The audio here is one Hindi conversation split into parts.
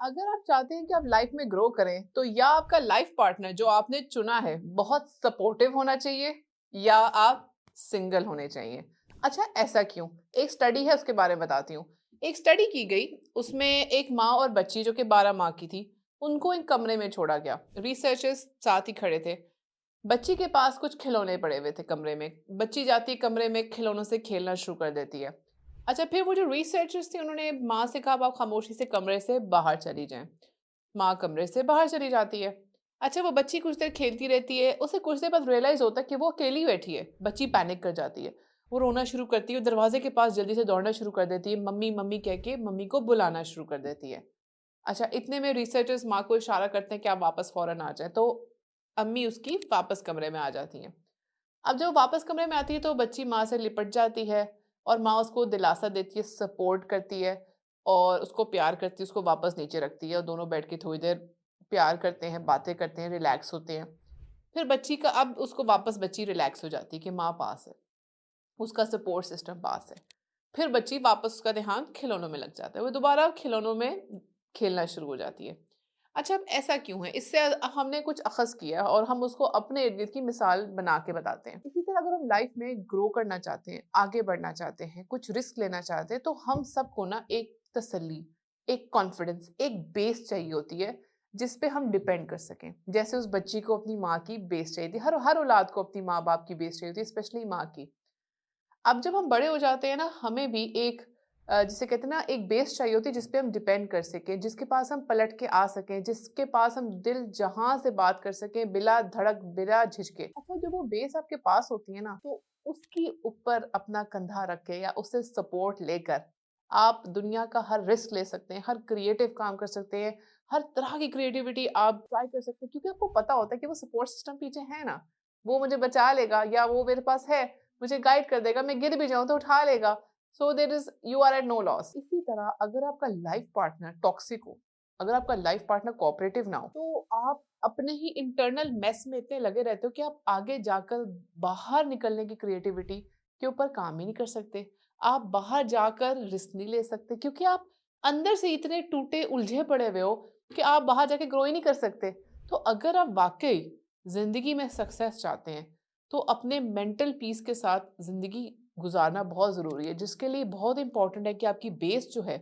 अगर आप चाहते हैं कि आप लाइफ में ग्रो करें तो या आपका लाइफ पार्टनर जो आपने चुना है बहुत सपोर्टिव होना चाहिए या आप सिंगल होने चाहिए। अच्छा, ऐसा क्यों? एक स्टडी है, उसके बारे में बताती हूँ। एक स्टडी की गई, उसमें एक माँ और बच्ची जो कि 12 माह की थी, उनको एक कमरे में छोड़ा गया। रिसर्चर्स साथ ही खड़े थे। बच्ची के पास कुछ खिलौने पड़े हुए थे कमरे में। बच्ची जाती है कमरे में, खिलौनों से खेलना शुरू कर देती है। अच्छा, फिर वो जो रिसर्चर्स थे उन्होंने माँ से कहा, आप खामोशी से कमरे से बाहर चली जाएं। माँ कमरे से बाहर चली जाती है। अच्छा, वो बच्ची कुछ देर खेलती रहती है। उसे कुछ देर बाद रियलाइज होता है कि वो अकेली बैठी है। बच्ची पैनिक कर जाती है। वो रोना शुरू करती है, दरवाजे के पास जल्दी से दौड़ना शुरू कर देती है, मम्मी मम्मी कह के मम्मी को बुलाना शुरू कर देती है। अच्छा, इतने में रिसर्चर्स माँ को इशारा करते हैं कि आप वापस फौरन आ जाए। तो अम्मी उसकी वापस कमरे में आ जाती हैं। अब जब वो वापस कमरे में आती है तो बच्ची माँ से लिपट जाती है और माँ उसको दिलासा देती है, सपोर्ट करती है और उसको प्यार करती है, उसको वापस नीचे रखती है और दोनों बैठ के थोड़ी देर प्यार करते हैं, बातें करते हैं, रिलैक्स होते हैं। फिर बच्ची का, अब उसको वापस बच्ची रिलैक्स हो जाती है कि माँ पास है, उसका सपोर्ट सिस्टम पास है। फिर बच्ची वापस, उसका ध्यान खिलौनों में लग जाता है, वो दोबारा खिलौनों में खेलना शुरू हो जाती है। अच्छा, अब ऐसा क्यों है? इससे हमने कुछ अखज़ किया और हम उसको अपने इर्द-गिर्द की मिसाल बना के बताते हैं। इसी तरह अगर हम लाइफ में ग्रो करना चाहते हैं, आगे बढ़ना चाहते हैं, कुछ रिस्क लेना चाहते हैं, तो हम सबको ना एक तसल्ली, एक कॉन्फिडेंस, एक बेस चाहिए होती है, जिस पे हम डिपेंड कर सकें। जैसे उस बच्ची को अपनी माँ की बेस चाहिए थी, हर हर औलाद को अपनी माँ-बाप की बेस चाहिए होती है, स्पेशली माँ की। अब जब हम बड़े हो जाते हैं ना, हमें भी एक जिसे कहते हैं ना, एक बेस चाहिए होती है जिस पे हम डिपेंड कर सकें, जिसके पास हम पलट के आ सकें, जिसके पास हम दिल जहां से बात कर सकें, बिला धड़क, बिला झिझके। अच्छा, जब वो बेस आपके पास होती है ना, तो उसके ऊपर अपना कंधा रख के या उससे सपोर्ट लेकर आप दुनिया का हर रिस्क ले सकते हैं, हर क्रिएटिव काम कर सकते हैं, हर तरह की क्रिएटिविटी आप ट्राई कर सकते हैं, क्योंकि आपको पता होता है कि वो सपोर्ट सिस्टम पीछे है ना, वो मुझे बचा लेगा या वो मेरे पास है, मुझे गाइड कर देगा, मैं गिर भी जाऊँ तो उठा लेगा। So there is, you are at no loss. इसी तरह अगर आपका लाइफ पार्टनर टॉक्सिक हो, अगर आपका लाइफ पार्टनर कोऑपरेटिव ना हो, तो आप अपने ही इंटरनल मेस में इतने लगे रहते हो कि आप आगे जाकर बाहर निकलने की क्रिएटिविटी के ऊपर काम ही नहीं कर सकते। आप बाहर जाकर रिस्क नहीं ले सकते क्योंकि आप अंदर से इतने टूटे उलझे पड़े हुए हो कि आप बाहर जाके ग्रो ही नहीं कर सकते। तो अगर आप वाक़ई ज़िंदगी में सक्सेस चाहते हैं, तो अपने मेंटल पीस के साथ ज़िंदगी गुज़ारना बहुत ज़रूरी है, जिसके लिए बहुत इम्पोर्टेंट है कि आपकी बेस जो है,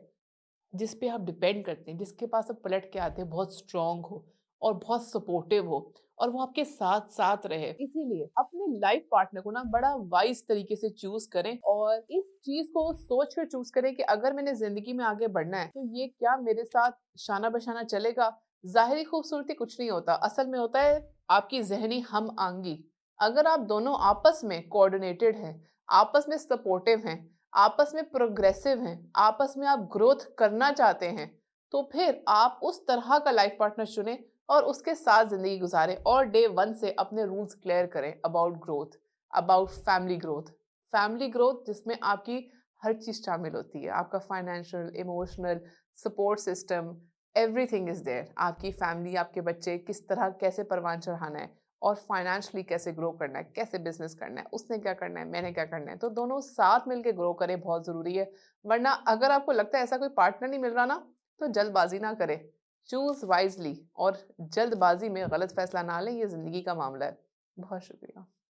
जिस पे आप डिपेंड करते हैं, जिसके पास आप पलट के आते हैं, बहुत स्ट्रॉन्ग हो और बहुत सपोर्टिव हो और वो आपके साथ-साथ रहे। इसीलिए अपने लाइफ पार्टनर को ना बड़ा वाइज़ तरीके से चूज़ करें और इस चीज़ को सोच कर चूज़ करें कि अगर मैंने ज़िंदगी में आगे बढ़ना है, तो ये क्या मेरे साथ शाना-बशाना चलेगा? ज़ाहिरी खूबसूरती कुछ नहीं होता, असल में होता है आपकी ज़हनी हम-आहंगी। अगर आप दोनों आपस में कोऑर्डिनेटेड हैं, आपस में सपोर्टिव हैं, आपस में प्रोग्रेसिव हैं, आपस में आप ग्रोथ करना चाहते हैं, तो फिर आप उस तरह का लाइफ पार्टनर चुनें और उसके साथ ज़िंदगी गुज़ारें और डे 1 से अपने रूल्स क्लियर करें about growth, about family growth. Family growth जिसमें आपकी हर चीज़ शामिल होती है, आपका financial, emotional, support system, everything is there. आपकी फैमिली, आपके बच्चे किस तरह कैसे परवान चढ़ाना है और फाइनेंशियली कैसे ग्रो करना है, कैसे बिज़नेस करना है, उसने क्या करना है, मैंने क्या करना है, तो दोनों साथ मिलके ग्रो करें, बहुत ज़रूरी है। वरना अगर आपको लगता है ऐसा कोई पार्टनर नहीं मिल रहा ना, तो जल्दबाज़ी ना करें। चूज़ वाइज़ली और जल्दबाज़ी में गलत फ़ैसला ना लें, ये ज़िंदगी का मामला है। बहुत शुक्रिया।